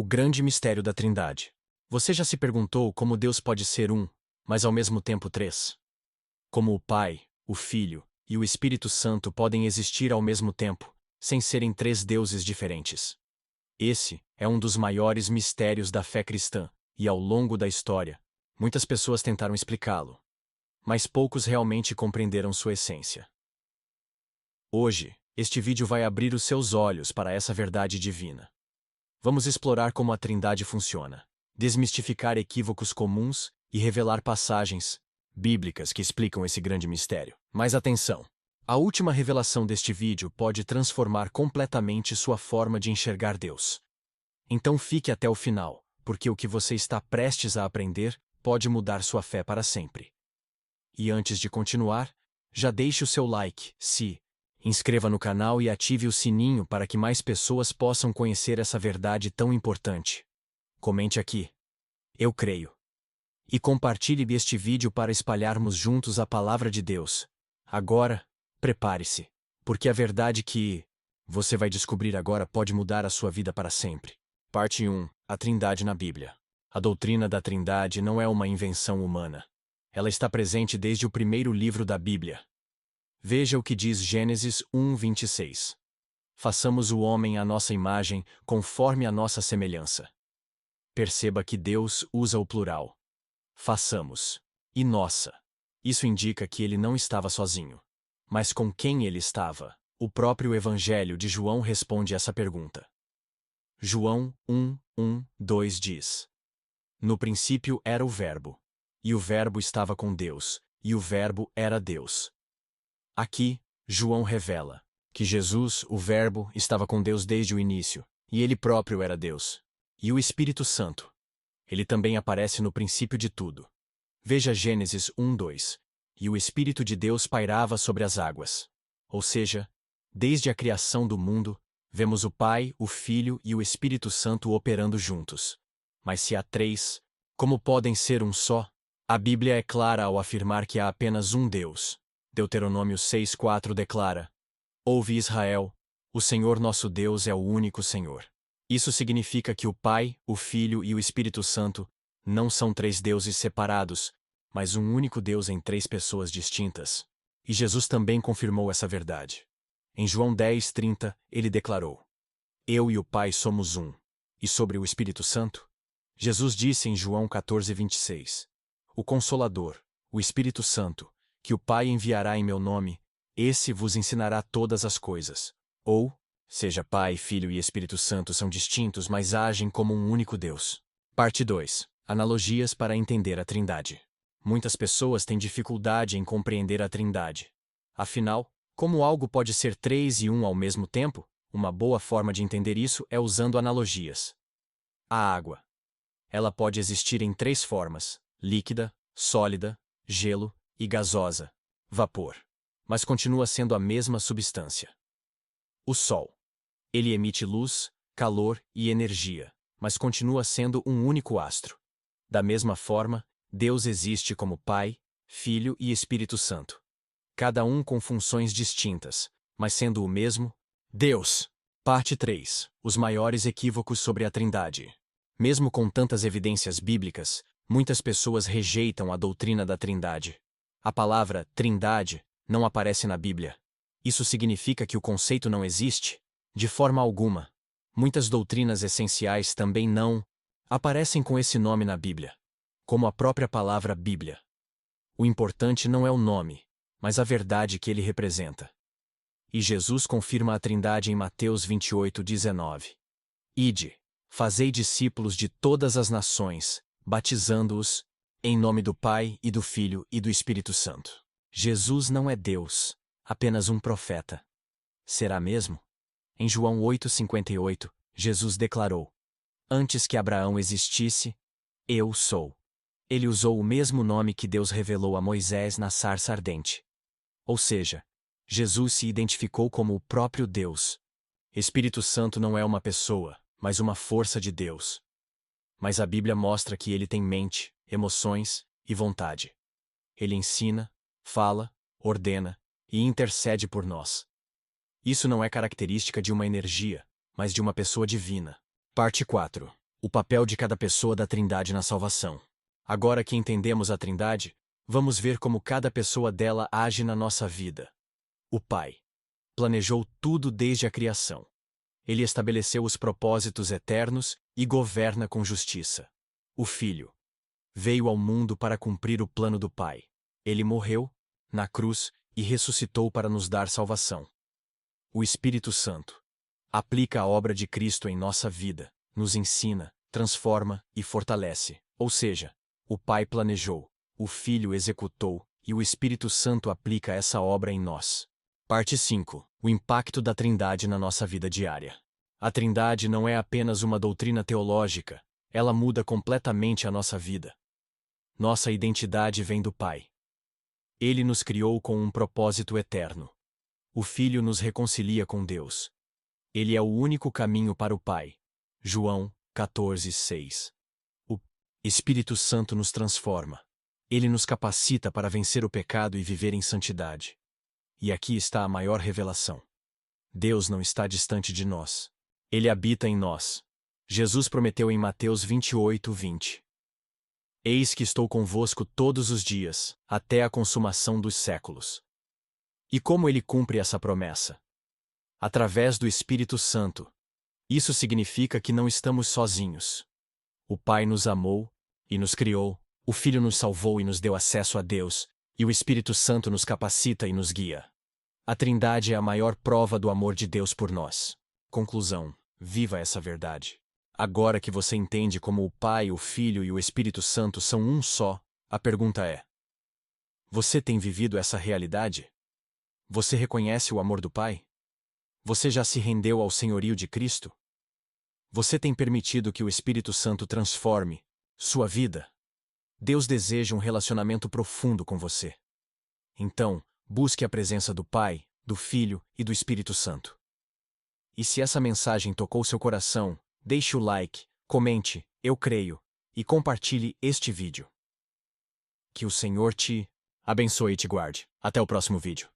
O grande mistério da Trindade. Você já se perguntou como Deus pode ser um, mas ao mesmo tempo três? Como o Pai, o Filho e o Espírito Santo podem existir ao mesmo tempo, sem serem três deuses diferentes? Esse é um dos maiores mistérios da fé cristã, e ao longo da história, muitas pessoas tentaram explicá-lo, mas poucos realmente compreenderam sua essência. Hoje, este vídeo vai abrir os seus olhos para essa verdade divina. Vamos explorar como a Trindade funciona, desmistificar equívocos comuns e revelar passagens bíblicas que explicam esse grande mistério. Mas atenção! A última revelação deste vídeo pode transformar completamente sua forma de enxergar Deus. Então fique até o final, porque o que você está prestes a aprender pode mudar sua fé para sempre. E antes de continuar, já deixe o seu like, inscreva no canal e ative o sininho para que mais pessoas possam conhecer essa verdade tão importante. Comente aqui: eu creio. E compartilhe este vídeo para espalharmos juntos a palavra de Deus. Agora, prepare-se, porque a verdade que você vai descobrir agora pode mudar a sua vida para sempre. Parte 1. A Trindade na Bíblia. A doutrina da Trindade não é uma invenção humana. Ela está presente desde o primeiro livro da Bíblia. Veja o que diz Gênesis 1:26. Façamos o homem à nossa imagem, conforme a nossa semelhança. Perceba que Deus usa o plural. Façamos. E nossa. Isso indica que ele não estava sozinho. Mas com quem ele estava? O próprio Evangelho de João responde essa pergunta. João 1:2 diz: no princípio era o Verbo. E o Verbo estava com Deus, e o Verbo era Deus. Aqui, João revela que Jesus, o Verbo, estava com Deus desde o início, e ele próprio era Deus. E o Espírito Santo. Ele também aparece no princípio de tudo. Veja Gênesis 1:2. E o Espírito de Deus pairava sobre as águas. Ou seja, desde a criação do mundo, vemos o Pai, o Filho e o Espírito Santo operando juntos. Mas se há três, como podem ser um só? A Bíblia é clara ao afirmar que há apenas um Deus. Deuteronômio 6:4 declara: ouve Israel, o Senhor nosso Deus é o único Senhor. Isso significa que o Pai, o Filho e o Espírito Santo não são três deuses separados, mas um único Deus em três pessoas distintas. E Jesus também confirmou essa verdade. Em João 10:30, ele declarou: eu e o Pai somos um. E sobre o Espírito Santo? Jesus disse em João 14:26: o Consolador, o Espírito Santo, que o Pai enviará em meu nome, esse vos ensinará todas as coisas. Ou seja, Pai, Filho e Espírito Santo são distintos, mas agem como um único Deus. Parte 2. Analogias para entender a Trindade. Muitas pessoas têm dificuldade em compreender a Trindade. Afinal, como algo pode ser três e um ao mesmo tempo? Uma boa forma de entender isso é usando analogias. A água. Ela pode existir em três formas: líquida, sólida, gelo e gasosa, vapor. Mas continua sendo a mesma substância. O Sol. Ele emite luz, calor e energia, mas continua sendo um único astro. Da mesma forma, Deus existe como Pai, Filho e Espírito Santo. Cada um com funções distintas, mas sendo o mesmo Deus. Parte 3. Os maiores equívocos sobre a Trindade. Mesmo com tantas evidências bíblicas, muitas pessoas rejeitam a doutrina da Trindade. A palavra Trindade não aparece na Bíblia. Isso significa que o conceito não existe? De forma alguma. Muitas doutrinas essenciais também não aparecem com esse nome na Bíblia, como a própria palavra Bíblia. O importante não é o nome, mas a verdade que ele representa. E Jesus confirma a Trindade em Mateus 28:19. Ide, fazei discípulos de todas as nações, batizando-os em nome do Pai e do Filho e do Espírito Santo. Jesus não é Deus, apenas um profeta. Será mesmo? Em João 8:58, Jesus declarou: antes que Abraão existisse, eu sou. Ele usou o mesmo nome que Deus revelou a Moisés na sarça ardente. Ou seja, Jesus se identificou como o próprio Deus. Espírito Santo não é uma pessoa, mas uma força de Deus. Mas a Bíblia mostra que ele tem mente, emoções e vontade. Ele ensina, fala, ordena e intercede por nós. Isso não é característica de uma energia, mas de uma pessoa divina. Parte 4. O papel de cada pessoa da Trindade na salvação. Agora que entendemos a Trindade, vamos ver como cada pessoa dela age na nossa vida. O Pai planejou tudo desde a criação. Ele estabeleceu os propósitos eternos e governa com justiça. O Filho veio ao mundo para cumprir o plano do Pai. Ele morreu na cruz e ressuscitou para nos dar salvação. O Espírito Santo aplica a obra de Cristo em nossa vida, nos ensina, transforma e fortalece. Ou seja, o Pai planejou, o Filho executou e o Espírito Santo aplica essa obra em nós. Parte 5. O impacto da Trindade na nossa vida diária. A Trindade não é apenas uma doutrina teológica, ela muda completamente a nossa vida. Nossa identidade vem do Pai. Ele nos criou com um propósito eterno. O Filho nos reconcilia com Deus. Ele é o único caminho para o Pai. João 14:6. O Espírito Santo nos transforma. Ele nos capacita para vencer o pecado e viver em santidade. E aqui está a maior revelação. Deus não está distante de nós. Ele habita em nós. Jesus prometeu em Mateus 28:20. Eis que estou convosco todos os dias, até a consumação dos séculos. E como ele cumpre essa promessa? Através do Espírito Santo. Isso significa que não estamos sozinhos. O Pai nos amou e nos criou, o Filho nos salvou e nos deu acesso a Deus, e o Espírito Santo nos capacita e nos guia. A Trindade é a maior prova do amor de Deus por nós. Conclusão: viva essa verdade. Agora que você entende como o Pai, o Filho e o Espírito Santo são um só, a pergunta é: você tem vivido essa realidade? Você reconhece o amor do Pai? Você já se rendeu ao senhorio de Cristo? Você tem permitido que o Espírito Santo transforme sua vida? Deus deseja um relacionamento profundo com você. Então, busque a presença do Pai, do Filho e do Espírito Santo. E se essa mensagem tocou seu coração, deixe o like, comente, eu creio, e compartilhe este vídeo. Que o Senhor te abençoe e te guarde. Até o próximo vídeo.